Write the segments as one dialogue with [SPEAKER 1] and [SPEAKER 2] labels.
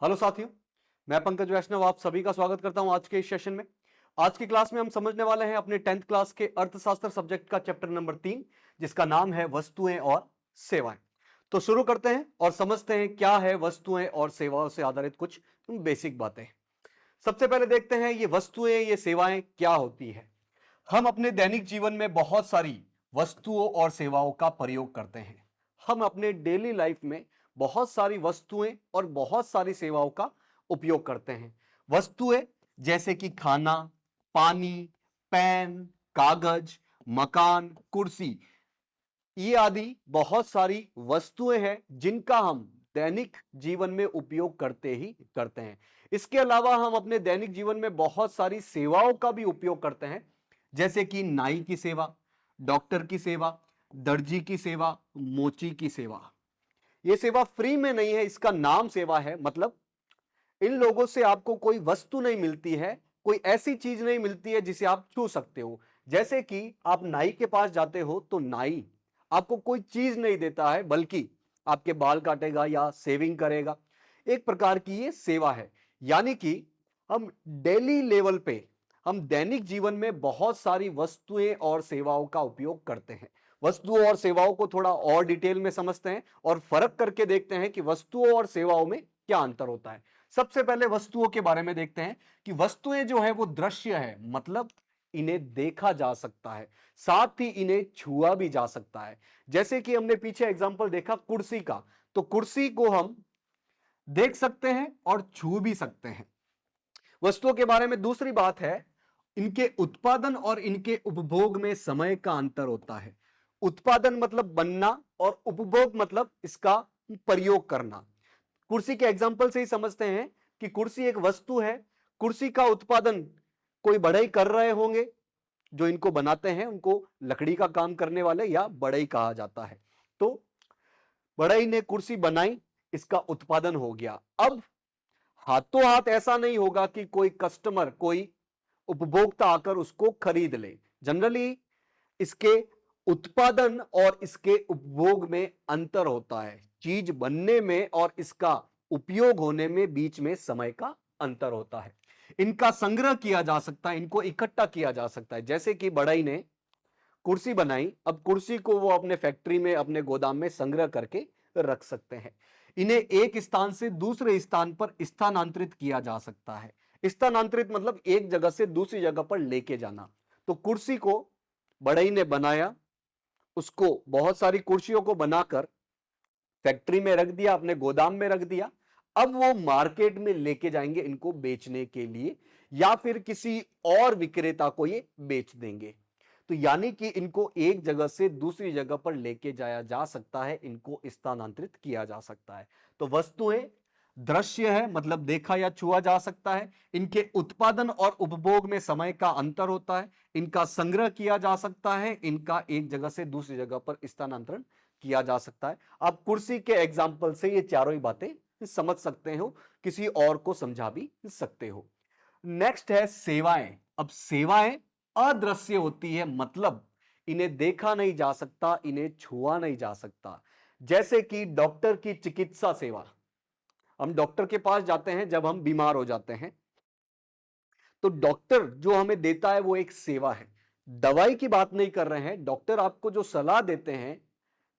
[SPEAKER 1] Hello साथियों, मैं पंकज वैष्णव आप सभी का स्वागत करता हूं आज के इस सेशन में। आज की क्लास में हम समझने वाले हैं अपने 10th क्लास के अर्थशास्त्र सब्जेक्ट का चैप्टर नंबर 3, जिसका नाम है वस्तुएं और सेवाएं। तो शुरू करते हैं और समझते हैं क्या है वस्तुएं और सेवाओं से आधारित कुछ बेसिक बातें। सबसे पहले देखते हैं ये वस्तुएं, ये सेवाएं क्या होती है। हम अपने दैनिक जीवन में बहुत सारी वस्तुओं और सेवाओं का प्रयोग करते हैं। हम अपने डेली लाइफ में बहुत सारी वस्तुएं और बहुत सारी सेवाओं का उपयोग करते हैं। वस्तुएं जैसे कि खाना, पानी, पेन, कागज, मकान, कुर्सी, ये आदि बहुत सारी वस्तुएं हैं जिनका हम दैनिक जीवन में उपयोग करते ही करते हैं। इसके अलावा हम अपने दैनिक जीवन में बहुत सारी सेवाओं का भी उपयोग करते हैं, जैसे कि नाई की सेवा, डॉक्टर की सेवा, दर्जी की सेवा, मोची की सेवा। यह सेवा फ्री में नहीं है, इसका नाम सेवा है। मतलब इन लोगों से आपको कोई वस्तु नहीं मिलती है, कोई ऐसी चीज नहीं मिलती है जिसे आप छू सकते हो। जैसे कि आप नाई के पास जाते हो तो नाई आपको कोई चीज नहीं देता है, बल्कि आपके बाल काटेगा या सेविंग करेगा। एक प्रकार की ये सेवा है। यानी कि हम डेली लेवल पे, हम दैनिक जीवन में बहुत सारी वस्तुएं और सेवाओं का उपयोग करते हैं। वस्तुओं और सेवाओं को थोड़ा और डिटेल में समझते हैं और फर्क करके देखते हैं कि वस्तुओं और सेवाओं में क्या अंतर होता है। सबसे पहले वस्तुओं के बारे में देखते हैं कि वस्तुएं जो है वो दृश्य है, मतलब इन्हें देखा जा सकता है, साथ ही इन्हें छुआ भी जा सकता है। जैसे कि हमने पीछे एग्जांपल देखा कुर्सी का, तो कुर्सी को हम देख सकते हैं और छू भी सकते हैं। वस्तुओं के बारे में दूसरी बात है, इनके उत्पादन और इनके उपभोग में समय का अंतर होता है। उत्पादन मतलब बनना और उपभोग मतलब इसका प्रयोग करना। कुर्सी के एग्जाम्पल से ही समझते हैं कि कुर्सी एक वस्तु है। कुर्सी का उत्पादन कोई बढ़ई कर रहे होंगे, जो इनको बनाते हैं उनको लकड़ी का काम करने वाले या बढ़ई कहा जाता है। तो बढ़ई ने कुर्सी बनाई, इसका उत्पादन हो गया। अब हाथों हाथ ऐसा नहीं होगा कि कोई कस्टमर, कोई उपभोक्ता आकर उसको खरीद ले। जनरली इसके उत्पादन और इसके उपभोग में अंतर होता है। चीज बनने में और इसका उपयोग होने में बीच में समय का अंतर होता है। इनका संग्रह किया जा सकता है, इनको इकट्ठा किया जा सकता है। जैसे कि बढ़ई ने कुर्सी बनाई, अब कुर्सी को वो अपने फैक्ट्री में, अपने गोदाम में संग्रह करके रख सकते हैं। इन्हें एक स्थान से दूसरे स्थान पर स्थानांतरित किया जा सकता है। स्थानांतरित मतलब एक जगह से दूसरी जगह पर लेके जाना। तो कुर्सी को बढ़ई ने बनाया, उसको बहुत सारी कुर्सियों को बनाकर फैक्ट्री में रख दिया, अपने गोदाम में रख दिया। अब वो मार्केट में लेके जाएंगे इनको बेचने के लिए, या फिर किसी और विक्रेता को ये बेच देंगे। तो यानी कि इनको एक जगह से दूसरी जगह पर लेके जाया जा सकता है, इनको स्थानांतरित किया जा सकता है। तो वस्तुएं दृश्य है, मतलब देखा या छुआ जा सकता है। इनके उत्पादन और उपभोग में समय का अंतर होता है। इनका संग्रह किया जा सकता है, इनका एक जगह से दूसरी जगह पर स्थानांतरण किया जा सकता है। आप कुर्सी के एग्जाम्पल से ये चारों ही बातें समझ सकते हो, किसी और को समझा भी सकते हो। नेक्स्ट है सेवाएं। अब सेवाएं अदृश्य होती है, मतलब इन्हें देखा नहीं जा सकता, इन्हें छुआ नहीं जा सकता। जैसे कि डॉक्टर की चिकित्सा सेवा। हम डॉक्टर के पास जाते हैं जब हम बीमार हो जाते हैं, तो डॉक्टर जो हमें देता है वो एक सेवा है। दवाई की बात नहीं कर रहे हैं। डॉक्टर आपको जो सलाह देते हैं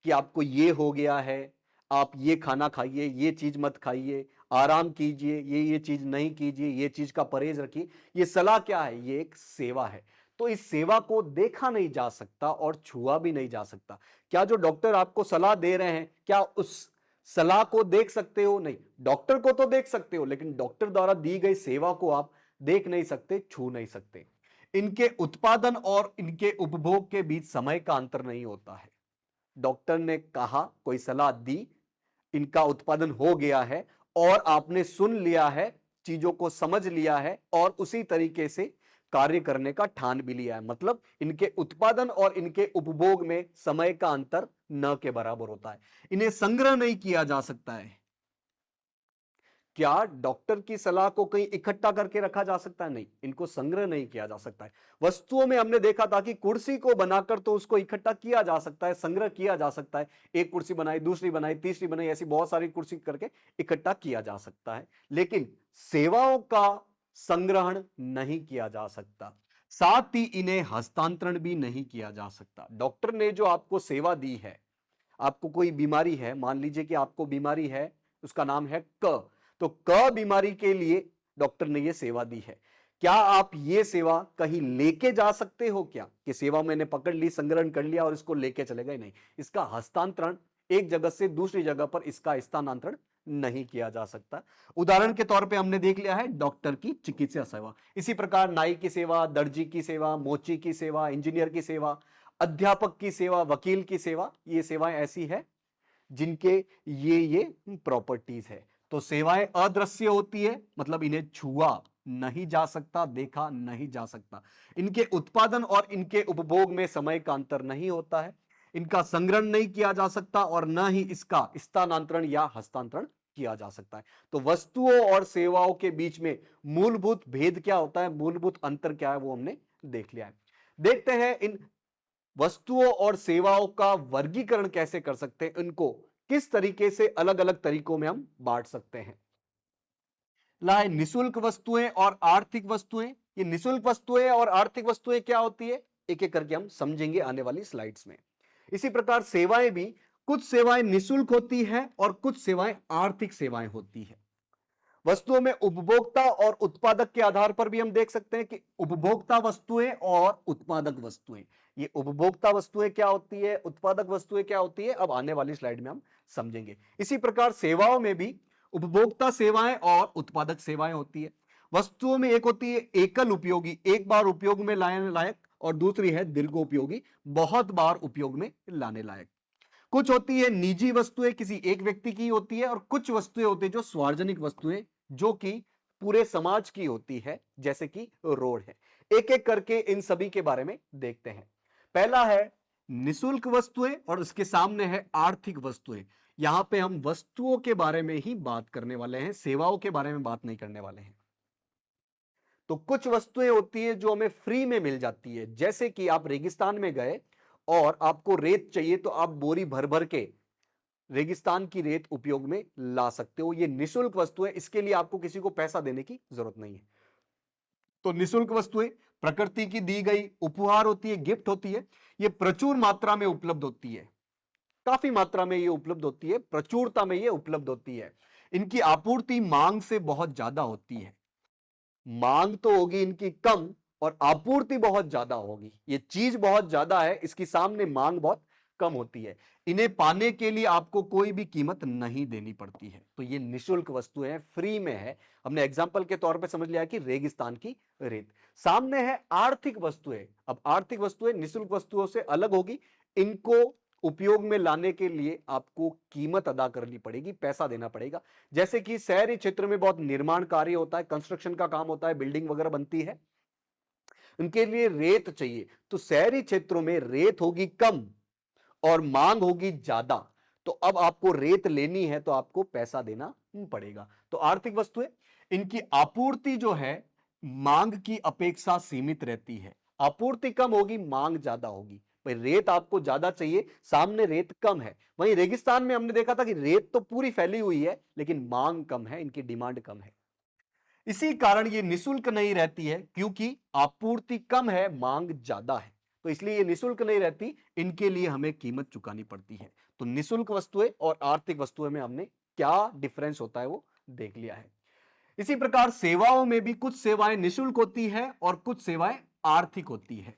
[SPEAKER 1] कि आपको ये हो गया है, आप ये खाना खाइए, ये चीज मत खाइए, आराम कीजिए, ये चीज नहीं कीजिए, ये चीज का परहेज रखिए, ये सलाह क्या है? ये एक सेवा है। तो इस सेवा को देखा नहीं जा सकता और छुआ भी नहीं जा सकता। क्या जो डॉक्टर आपको सलाह दे रहे हैं, क्या उस सलाह को देख सकते हो? नहीं। डॉक्टर को तो देख सकते हो, लेकिन डॉक्टर द्वारा दी गई सेवा को आप देख नहीं सकते, छू नहीं सकते। इनके उत्पादन और इनके उपभोग के बीच समय का अंतर नहीं होता है। डॉक्टर ने कहा, कोई सलाह दी, इनका उत्पादन हो गया है और आपने सुन लिया है, चीजों को समझ लिया है और उसी तरीके से कार्य करने का ठान भी लिया है। मतलब इनके उत्पादन और इनके उपभोग में समय का अंतर न के बराबर होता है। इन्हें संग्रह नहीं किया जा सकता है। क्या डॉक्टर की सलाह को कहीं इकट्ठा करके रखा जा सकता है? नहीं, इनको संग्रह नहीं किया जा सकता है। वस्तुओं में हमने देखा था कि कुर्सी को बनाकर तो उसको इकट्ठा किया जा सकता है, संग्रह किया जा सकता है। एक कुर्सी बनाई, दूसरी बनाई, तीसरी बनाई, ऐसी बहुत सारी कुर्सी करके इकट्ठा किया जा सकता है, लेकिन सेवाओं का संग्रहण नहीं किया जा सकता। साथ ही इन्हें हस्तांतरण भी नहीं किया जा सकता। डॉक्टर ने जो आपको सेवा दी है, आपको कोई बीमारी है, मान लीजिए कि आपको बीमारी है, उसका नाम है क, तो क बीमारी के लिए डॉक्टर ने यह सेवा दी है। क्या आप ये सेवा कहीं लेके जा सकते हो? क्या कि सेवा मैंने पकड़ ली, संग्रहण कर लिया और इसको लेके चले गए? नहीं, इसका हस्तांतरण एक जगह से दूसरी जगह पर इसका स्थानांतरण नहीं किया जा सकता। उदाहरण के तौर पे हमने देख लिया है डॉक्टर की चिकित्सा सेवा। इसी प्रकार नाई की सेवा, दर्जी की सेवा, मोची की सेवा, इंजीनियर की सेवा, अध्यापक की सेवा, वकील की सेवा, ये सेवाएं ऐसी है जिनके ये प्रॉपर्टीज है। तो सेवाएं अदृश्य होती है, मतलब इन्हें छुआ नहीं जा सकता, देखा नहीं जा सकता। इनके उत्पादन और इनके उपभोग में समय का अंतर नहीं होता है, इनका संग्रहण नहीं किया जा सकता और न ही इसका स्थानांतरण या हस्तांतरण किया जा सकता है। तो वस्तुओं और सेवाओं के बीच में मूलभूत भेद क्या होता है, मूलभूत अंतर क्या है, वो हमने देख लिया है। देखते हैं इन वस्तुओं और सेवाओं का वर्गीकरण कैसे कर सकते हैं, इनको किस तरीके से अलग अलग तरीकों में हम बांट सकते हैं। लाए निशुल्क वस्तुएं और आर्थिक वस्तुएं। ये निशुल्क वस्तुएं और आर्थिक वस्तुएं क्या होती है, एक एक करके हम समझेंगे आने वाली स्लाइड्स में। इसी प्रकार सेवाएं भी, कुछ सेवाएं निशुल्क होती है और कुछ सेवाएं आर्थिक सेवाएं होती है। वस्तुओं में उपभोक्ता और उत्पादक के आधार पर भी हम देख सकते हैं कि उपभोक्ता वस्तुएं और उत्पादक वस्तुएं, ये उपभोक्ता वस्तुएं क्या होती है, उत्पादक वस्तुएं क्या होती है, अब आने वाली स्लाइड में हम समझेंगे। इसी प्रकार सेवाओं में भी उपभोक्ता सेवाएं और उत्पादक सेवाएं होती है। वस्तुओं में एक होती है एकल उपयोगी, एक बार उपयोग में लाने लायक, और दूसरी है दीर्घ उपयोगी, बहुत बार उपयोग में लाने लायक। कुछ होती है निजी वस्तुएं, किसी एक व्यक्ति की होती है, और कुछ वस्तुएं होती है जो सार्वजनिक वस्तुएं, जो कि पूरे समाज की होती है, जैसे कि रोड है। एक एक करके इन सभी के बारे में देखते हैं। पहला है निशुल्क वस्तुएं और उसके सामने है आर्थिक वस्तुएं। यहां पे हम वस्तुओं के बारे में ही बात करने वाले हैं, सेवाओं के बारे में बात नहीं करने वाले हैं। तो कुछ वस्तुएं होती है जो हमें फ्री में मिल जाती है, जैसे कि आप रेगिस्तान में गए और आपको रेत चाहिए, तो आप बोरी भर भर के रेगिस्तान की रेत उपयोग में ला सकते हो। ये निशुल्क वस्तु है, इसके लिए आपको किसी को पैसा देने की जरूरत नहीं है। तो निशुल्क वस्तुएं प्रकृति की दी गई उपहार होती है, गिफ्ट होती है। ये प्रचुर मात्रा में उपलब्ध होती है, काफी मात्रा में ये उपलब्ध होती है, प्रचुरता में ये उपलब्ध होती है। इनकी आपूर्ति मांग से बहुत ज्यादा होती है। मांग तो होगी इनकी कम और आपूर्ति बहुत ज्यादा होगी। ये चीज बहुत ज्यादा है, इसकी सामने मांग बहुत कम होती है। इन्हें पाने के लिए आपको कोई भी कीमत नहीं देनी पड़ती है। तो ये निशुल्क वस्तुएं हैं, फ्री में है। हमने एग्जांपल के तौर पे समझ लिया कि रेगिस्तान की रेत। सामने है आर्थिक वस्तुएं। अब आर्थिक वस्तुएं निशुल्क वस्तुओं से अलग होगी। इनको उपयोग में लाने के लिए आपको कीमत अदा करनी पड़ेगी, पैसा देना पड़ेगा। जैसे कि शहरी क्षेत्र में बहुत निर्माण कार्य होता है, कंस्ट्रक्शन का काम होता है, बिल्डिंग वगैरह बनती है, उनके लिए रेत चाहिए। तो शहरी क्षेत्रों में रेत होगी कम और मांग होगी ज्यादा, तो अब आपको रेत लेनी है तो आपको पैसा देना पड़ेगा। तो आर्थिक वस्तुएं, इनकी आपूर्ति जो है मांग की अपेक्षा सीमित रहती है। आपूर्ति कम होगी, मांग ज्यादा होगी। भाई रेत आपको ज्यादा चाहिए, सामने रेत कम है। वहीं रेगिस्तान में हमने देखा था कि रेत तो पूरी फैली हुई है, लेकिन मांग कम है, इनकी डिमांड कम है। इसी कारण ये निशुल्क नहीं रहती है, क्योंकि आपूर्ति कम है, मांग ज्यादा है। तो इसलिए ये निशुल्क नहीं रहती, इनके लिए हमें कीमत चुकानी पड़ती है। तो निशुल्क वस्तुएं और आर्थिक वस्तुएं में हमने क्या डिफरेंस होता है वो देख लिया है। इसी प्रकार सेवाओं में भी कुछ सेवाएं निशुल्क होती है और कुछ सेवाएं आर्थिक होती है।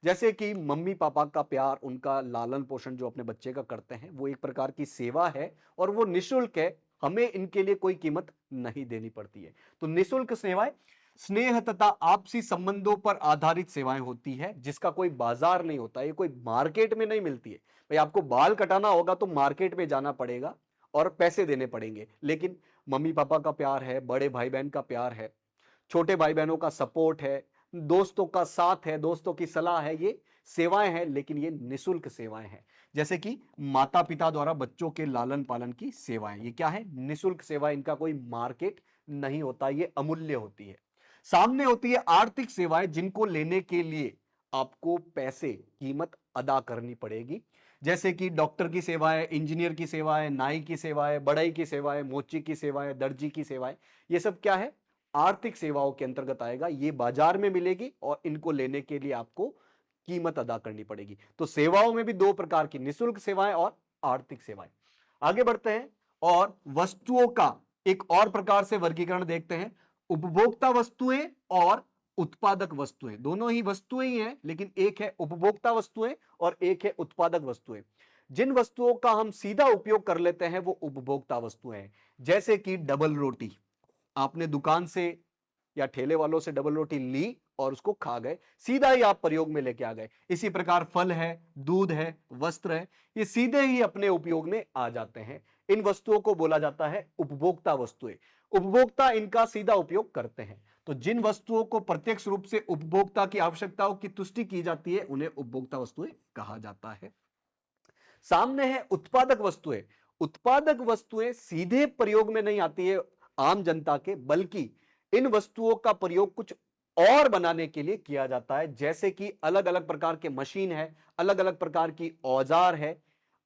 [SPEAKER 1] जैसे कि मम्मी पापा का प्यार, उनका लालन पोषण जो अपने बच्चे का करते हैं, वो एक प्रकार की सेवा है और वो निशुल्क है। हमें इनके लिए कोई कीमत नहीं देनी पड़ती है। तो निशुल्क सेवाएं स्नेह तथा आपसी संबंधों पर आधारित सेवाएं होती है, जिसका कोई बाजार नहीं होता, ये कोई मार्केट में नहीं मिलती है। भाई आपको बाल कटाना होगा तो मार्केट में जाना पड़ेगा और पैसे देने पड़ेंगे, लेकिन मम्मी पापा का प्यार है, बड़े भाई बहन का प्यार है, छोटे भाई बहनों का सपोर्ट है, दोस्तों का साथ है, दोस्तों की सलाह है, ये सेवाएं हैं, लेकिन ये निशुल्क सेवाएं हैं। जैसे कि माता पिता द्वारा बच्चों के लालन पालन की सेवाएं, ये क्या है? निशुल्क सेवाएं। इनका कोई मार्केट नहीं होता, ये अमूल्य होती है। सामने होती है आर्थिक सेवाएं, जिनको लेने के लिए आपको पैसे, कीमत अदा करनी पड़ेगी। जैसे कि डॉक्टर की सेवाएं, इंजीनियर की सेवाएं, नाई की सेवाएं, बढ़ई की सेवाएं, मोची की सेवाएं, दर्जी की सेवाएं, ये सब क्या है? आर्थिक सेवाओं के अंतर्गत आएगा। ये बाजार में मिलेगी और इनको लेने के लिए आपको कीमत अदा करनी पड़ेगी। तो सेवाओं में भी दो प्रकार की, निशुल्क सेवाएं और आर्थिक सेवाएं। आगे बढ़ते हैं और वस्तुओं का एक और प्रकार से वर्गीकरण देखते हैं। उपभोक्ता वस्तुएं और उत्पादक वस्तुएं, दोनों ही वस्तुएं ही हैं, लेकिन एक है उपभोक्ता वस्तुएं और एक है उत्पादक वस्तुएं। जिन वस्तुओं का हम सीधा उपयोग कर लेते हैं वो उपभोक्ता वस्तुएं हैं। जैसे कि डबल रोटी, आपने दुकान से या ठेले वालों से डबल रोटी ली और उसको खा गए, सीधा ही आप प्रयोग में लेके आ गए। इसी प्रकार फल है, दूध है, वस्त्र है, ये सीधे ही अपने उपयोग में आ जाते हैं। इन वस्तुओं को बोला जाता है उपभोक्ता वस्तुएं। उपभोक्ता इनका सीधा उपयोग करते हैं। तो जिन वस्तुओं को प्रत्यक्ष रूप से उपभोक्ता की आवश्यकताओं की तुष्टि की जाती है, उन्हें उपभोक्ता वस्तुएं कहा जाता है। सामने है उत्पादक वस्तुएं। उत्पादक वस्तुएं सीधे प्रयोग में नहीं आती है आम जनता के, बल्कि इन वस्तुओं का प्रयोग कुछ और बनाने के लिए किया जाता है। जैसे कि अलग अलग प्रकार के मशीन है, अलग अलग प्रकार की औजार है,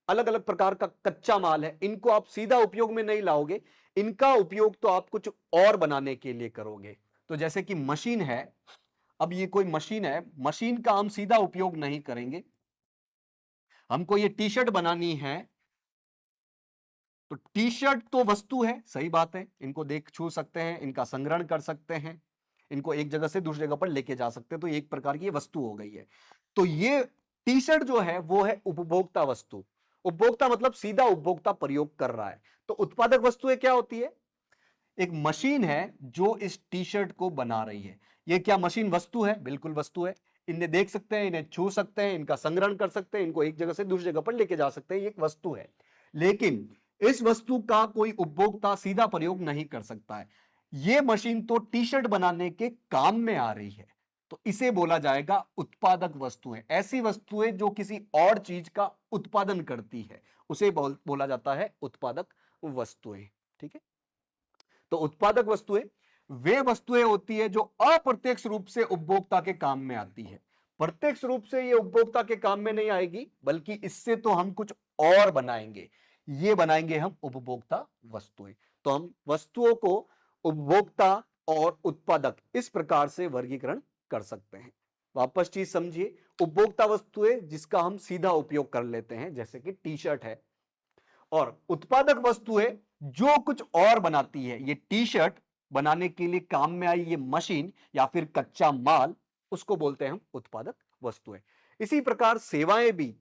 [SPEAKER 1] अलग अलग प्रकार का कच्चा माल है। इनको आप सीधा उपयोग में नहीं लाओगे, इनका उपयोग तो आप कुछ और बनाने के लिए करोगे। तो जैसे कि मशीन है, अब ये कोई मशीन है, मशीन का हम सीधा उपयोग नहीं करेंगे। हमको ये टी शर्ट बनानी है, तो टी शर्ट तो वस्तु है, सही बात है, इनको देख छू सकते हैं, इनका संग्रहण कर सकते हैं, इनको एक जगह से दूसरी जगह पर लेके जा सकते हैं, तो एक प्रकार की ये वस्तु हो गई है। तो ये टी शर्ट जो है वो है उपभोक्ता वस्तु। उपभोक्ता मतलब सीधा उपभोक्ता प्रयोग कर रहा है। तो उत्पादक वस्तुएं क्या होती है? एक मशीन है जो इस टी शर्ट को बना रही है। ये क्या मशीन वस्तु है? बिल्कुल वस्तु है। इन्हें देख सकते हैं, इन्हें छू सकते हैं, इनका संग्रहण कर सकते हैं, इनको एक जगह से दूसरी जगह पर लेके जा सकते हैं, ये एक वस्तु है। लेकिन इस वस्तु का कोई उपभोक्ता सीधा प्रयोग नहीं कर सकता है। ये मशीन तो टी शर्ट बनाने के काम में आ रही है, तो इसे बोला जाएगा उत्पादक वस्तुएं। ऐसी वस्तुएं जो किसी और चीज का उत्पादन करती है, उसे बोला जाता है उत्पादक वस्तुएं। ठीक है। तो उत्पादक वस्तुएं वे वस्तुएं होती है जो अप्रत्यक्ष रूप से उपभोक्ता के काम में आती है। प्रत्यक्ष रूप से ये उपभोक्ता के काम में नहीं आएगी, बल्कि इससे तो हम कुछ और बनाएंगे, ये बनाएंगे हम उपभोक्ता वस्तुएं। तो हम वस्तुओं को उपभोक्ता और उत्पादक इस प्रकार से वर्गीकरण कर सकते हैं। वापस चीज समझिए, उपभोक्ता वस्तुएं जिसका हम सीधा उपयोग कर लेते हैं, जैसे कि टी शर्ट है, और उत्पादक वस्तुएं जो कुछ और बनाती है। ये टी शर्ट बनाने के लिए काम में आई ये मशीन या फिर कच्चा माल, उसको बोलते हैं हम उत्पादक वस्तुएं। इसी प्रकार सेवाएं भी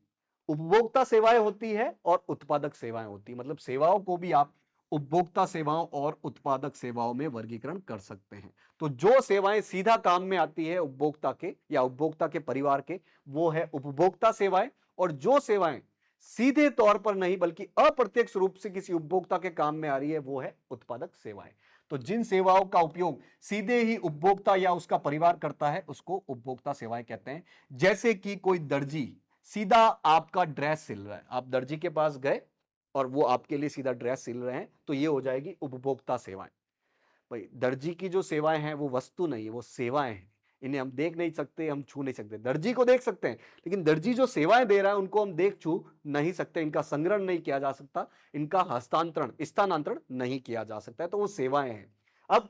[SPEAKER 1] उपभोक्ता सेवाएं होती है और उत्पादक सेवाएं होती है। मतलब सेवाओं को भी आप उपभोक्ता सेवाओं और उत्पादक सेवाओं में वर्गीकरण कर सकते हैं। तो जो सेवाएं सीधा काम में आती है उपभोक्ता के या उपभोक्ता के परिवार के, वो है उपभोक्ता सेवाएं। और जो सेवाएं सीधे तौर पर नहीं बल्कि अप्रत्यक्ष रूप से किसी उपभोक्ता के काम में आ रही है, वो है उत्पादक सेवाएं। तो जिन सेवाओं का उपयोग सीधे ही उपभोक्ता या उसका परिवार करता है, उसको उपभोक्ता सेवाएं कहते हैं। जैसे कि कोई दर्जी सीधा आपका ड्रेस सिल रहा है, आप दर्जी के पास गए और वो आपके लिए सीधा ड्रेस सिल रहे हैं, तो ये हो जाएगी उपभोक्ता सेवाएं। भाई दर्जी की जो सेवाएं हैं वो वस्तु नहीं है, वो सेवाएं हैं। इन्हें हम देख नहीं सकते, हम छू नहीं सकते। दर्जी को देख सकते हैं, लेकिन दर्जी जो सेवाएं दे रहा है उनको हम देख छू नहीं सकते, इनका संग्रहण नहीं किया जा सकता, इनका हस्तांतरण स्थानांतरण नहीं किया जा सकता है, तो वो सेवाएं हैं। अब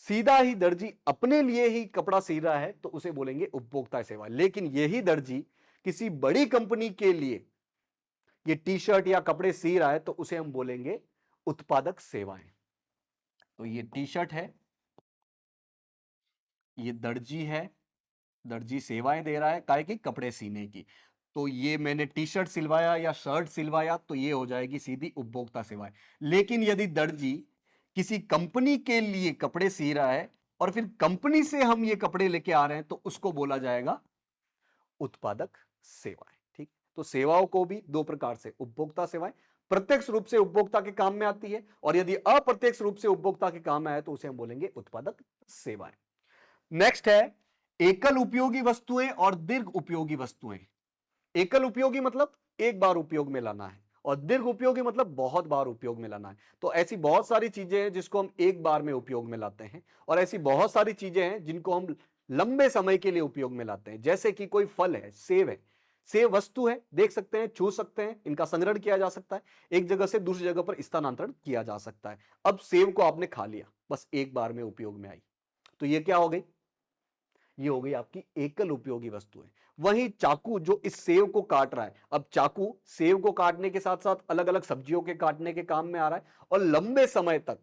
[SPEAKER 1] सीधा ही दर्जी अपने लिए ही कपड़ा सी रहा है तो उसे बोलेंगे उपभोक्ता सेवा। लेकिन यही दर्जी किसी बड़ी कंपनी के लिए ये टी शर्ट या कपड़े सी रहा है तो उसे हम बोलेंगे उत्पादक सेवाएं। तो ये टी शर्ट है, ये दर्जी है, दर्जी सेवाएं दे रहा है काहे की? कपड़े सीने की। तो ये मैंने टी शर्ट सिलवाया या शर्ट सिलवाया तो ये हो जाएगी सीधी उपभोक्ता सेवाएं। लेकिन यदि दर्जी किसी कंपनी के लिए कपड़े सी रहा है और फिर कंपनी से हम ये कपड़े लेके आ रहे हैं, तो उसको बोला जाएगा उत्पादक सेवाएं। ठीक। तो सेवाओं को भी दो प्रकार से, उपभोक्ता सेवाएं प्रत्यक्ष रूप से उपभोक्ता के काम में आती है, और यदि अप्रत्यक्ष रूप से उपभोक्ता के काम में आए तो उसे हम बोलेंगे उत्पादक सेवाएं। नेक्स्ट है एकल उपयोगी वस्तुएं और दीर्घ उपयोगी वस्तुएं। एकल उपयोगी मतलब एक बार उपयोग में लाना है, और दीर्घ उपयोगी मतलब बहुत बार उपयोग में लाना है। तो ऐसी बहुत सारी चीजें हैं जिसको हम एक बार में उपयोग में लाते हैं, और ऐसी बहुत सारी चीजें हैं जिनको हम लंबे समय के लिए उपयोग में लाते हैं। जैसे कि कोई फल है, सेब है। सेब वस्तु है, देख सकते हैं, छू सकते हैं, इनका संग्रहण किया जा सकता है, एक जगह से दूसरी जगह पर स्थानांतरण किया जा सकता है। अब सेब को आपने खा लिया, बस एक बार में उपयोग में आई, तो ये क्या हो गई? ये हो गई आपकी एकल उपयोगी वस्तुएं। वहीं चाकू जो इस सेव को काट रहा है, अब चाकू सेव को काटने के साथ साथ अलग अलग सब्जियों के काटने के काम में आ रहा है और लंबे समय तक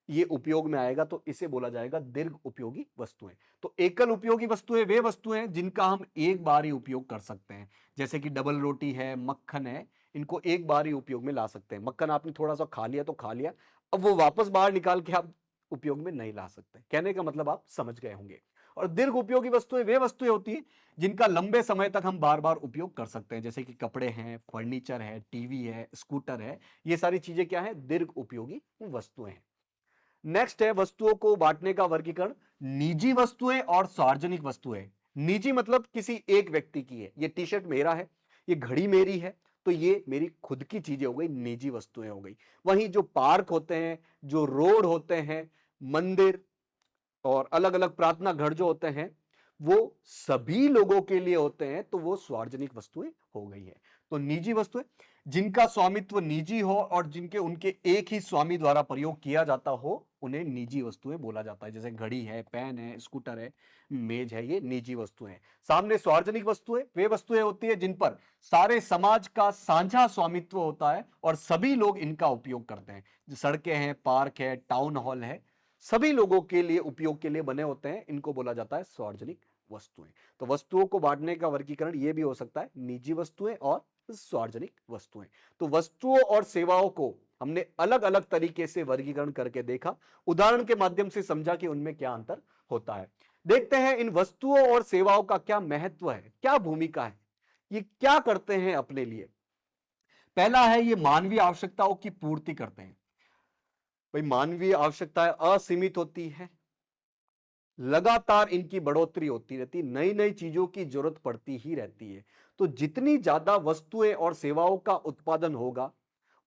[SPEAKER 1] ये उपयोग में आएगा, तो इसे बोला जाएगा दीर्घ उपयोगी वस्तुएं। तो एकल उपयोगी वस्तुएं वे वस्तुएं हैं जिनका हम एक बार ही उपयोग कर सकते हैं। जैसे कि डबल रोटी है, मक्खन है, इनको एक बार ही उपयोग में ला सकते हैं। मक्खन आपने थोड़ा सा खा लिया तो खा लिया, अब वो वापस बाहर निकाल के आप उपयोग में नहीं ला सकते। कहने का मतलब आप समझ गए होंगे। और दीर्घ उपयोगी वस्तुएं वे वस्तुएं होती हैं जिनका लंबे समय तक हम बार बार उपयोग कर सकते हैं। जैसे कि कपड़े हैं, फर्नीचर है, टीवी है, स्कूटर है, ये सारी चीजें क्या है? दीर्घ उपयोगी वस्तुएं हैं। नेक्स्ट है वस्तुओं को बांटने का वर्गीकरण, निजी वस्तुएं और सार्वजनिक वस्तुएं। निजी मतलब किसी एक व्यक्ति की है, ये टी शर्ट मेरा है, ये घड़ी मेरी है, तो ये मेरी खुद की चीजें हो गई, निजी वस्तुएं हो गई। वहीं जो पार्क होते हैं, जो रोड होते हैं, मंदिर और अलग अलग प्रार्थना घर जो होते हैं, वो सभी लोगों के लिए होते हैं, तो वो सार्वजनिक वस्तुएं हो गई है। तो निजी वस्तुएं जिनका स्वामित्व निजी हो और जिनके उनके एक ही स्वामी द्वारा प्रयोग किया जाता हो, उन्हें निजी वस्तुएं बोला जाता है। जैसे घड़ी है, पेन है, स्कूटर है, मेज है, ये निजी वस्तुएं हैं। सामने सार्वजनिक वस्तुएं वे वस्तुएं होती है जिन पर सारे समाज का साझा स्वामित्व होता है और सभी लोग इनका उपयोग करते हैं। सड़कें हैं, पार्क है, टाउन हॉल है, सभी लोगों के लिए उपयोग के लिए बने होते हैं, इनको बोला जाता है सार्वजनिक वस्तुएं। तो वस्तुओं को बांटने का वर्गीकरण ये भी हो सकता है, निजी वस्तुएं और सार्वजनिक वस्तुएं। तो वस्तुओं और सेवाओं को हमने अलग अलग तरीके से वर्गीकरण करके देखा, उदाहरण के माध्यम से समझा कि उनमें क्या अंतर होता है। देखते हैं इन वस्तुओं और सेवाओं का क्या महत्व है, क्या भूमिका है, ये क्या करते हैं अपने लिए। पहला है, ये मानवीय आवश्यकताओं की पूर्ति करते हैं। भाई मानवीय आवश्यकताएं असीमित होती है, लगातार इनकी बढ़ोतरी होती रहती, नई नई चीजों की जरूरत पड़ती ही रहती है। तो जितनी ज्यादा वस्तुएं और सेवाओं का उत्पादन होगा,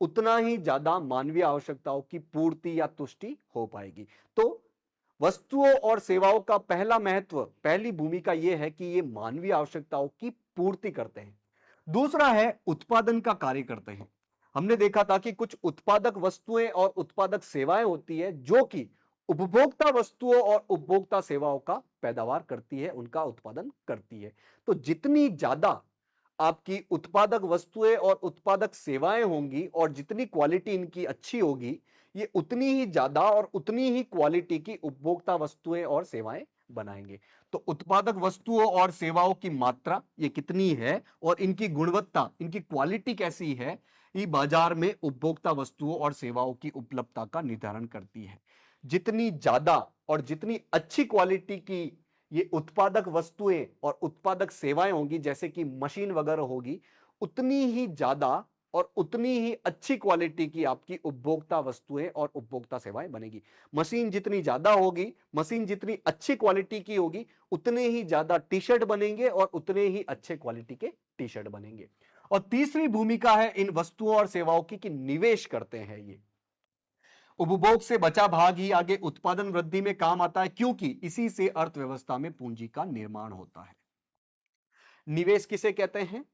[SPEAKER 1] उतना ही ज्यादा मानवीय आवश्यकताओं की पूर्ति या तुष्टि हो पाएगी। तो वस्तुओं और सेवाओं का पहला महत्व, पहली भूमिका यह है कि ये मानवीय आवश्यकताओं की पूर्ति करते हैं। दूसरा है, उत्पादन का कार्य करते हैं। हमने देखा था कि कुछ उत्पादक वस्तुएं और उत्पादक सेवाएं होती है जो कि उपभोक्ता वस्तुओं और उपभोक्ता सेवाओं का पैदावार करती है, उनका उत्पादन करती है। तो जितनी ज्यादा आपकी उत्पादक वस्तुएं और उत्पादक सेवाएं होंगी और जितनी क्वालिटी इनकी अच्छी होगी, ये उतनी ही ज्यादा और उतनी ही क्वालिटी की उपभोक्ता वस्तुएं और सेवाएं बनाएंगे। तो उत्पादक वस्तुओं और सेवाओं की मात्रा ये कितनी है और इनकी गुणवत्ता, इनकी क्वालिटी कैसी है, ये बाजार में उपभोक्ता वस्तुओं और सेवाओं की उपलब्धता का निर्धारण करती है। जितनी ज्यादा और जितनी अच्छी क्वालिटी की ये उत्पादक वस्तुएं और उत्पादक सेवाएं होंगी, जैसे कि मशीन वगैरह होगी, उतनी ही ज्यादा और उतनी ही अच्छी क्वालिटी की आपकी उपभोक्ता वस्तुएं और उपभोक्ता सेवाएं बनेगी। मशीन जितनी ज्यादा होगी, मशीन जितनी अच्छी क्वालिटी की होगी, उतने ही ज्यादा टी शर्ट बनेंगे और उतने ही अच्छे क्वालिटी के टी शर्ट बनेंगे। और तीसरी भूमिका है इन वस्तुओं और सेवाओं की कि निवेश करते हैं। ये उपभोग से बचा भाग ही आगे उत्पादन वृद्धि में काम आता है, क्योंकि इसी से अर्थव्यवस्था में पूंजी का निर्माण होता है। निवेश किसे कहते हैं?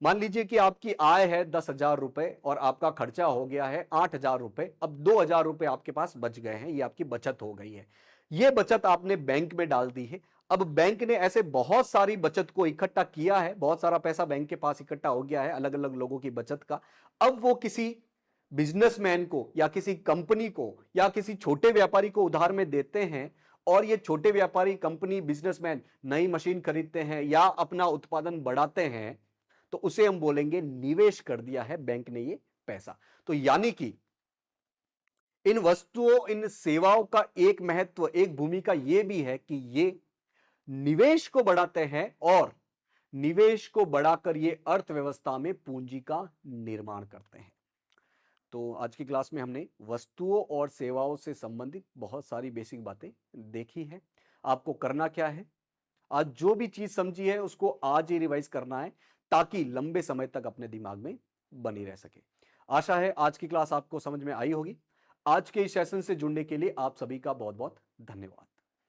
[SPEAKER 1] मान लीजिए कि आपकी आय है 10,000 रुपए और आपका खर्चा हो गया है 8,000 रुपए, अब 2,000 रुपए आपके पास बच गए हैं, ये आपकी बचत हो गई है। ये बचत आपने बैंक में डाल दी है। अब बैंक ने ऐसे बहुत सारी बचत को इकट्ठा किया है, बहुत सारा पैसा बैंक के पास इकट्ठा हो गया है अलग अलग लोगों की बचत का। अब वो किसी बिजनेसमैन को या किसी कंपनी को या किसी छोटे व्यापारी को उधार में देते हैं, और ये छोटे व्यापारी, कंपनी, बिजनेसमैन नई मशीन खरीदते हैं या अपना उत्पादन बढ़ाते हैं, तो उसे हम बोलेंगे निवेश कर दिया है बैंक ने ये पैसा। तो यानी कि इन वस्तुओं, इन सेवाओं का एक महत्व, एक भूमिका यह भी है कि ये निवेश को बढ़ाते हैं और निवेश को बढ़ाकर ये अर्थव्यवस्था में पूंजी का निर्माण करते हैं। तो आज की क्लास में हमने वस्तुओं और सेवाओं से संबंधित बहुत सारी बेसिक बातें देखी हैं। आपको करना क्या है, आज जो भी चीज समझी है उसको आज ही रिवाइज करना है ताकि लंबे समय तक अपने दिमाग में बनी रह सके। आशा है आज की क्लास आपको समझ में आई होगी। आज के इस सेशन से जुड़ने के लिए आप सभी का बहुत बहुत धन्यवाद।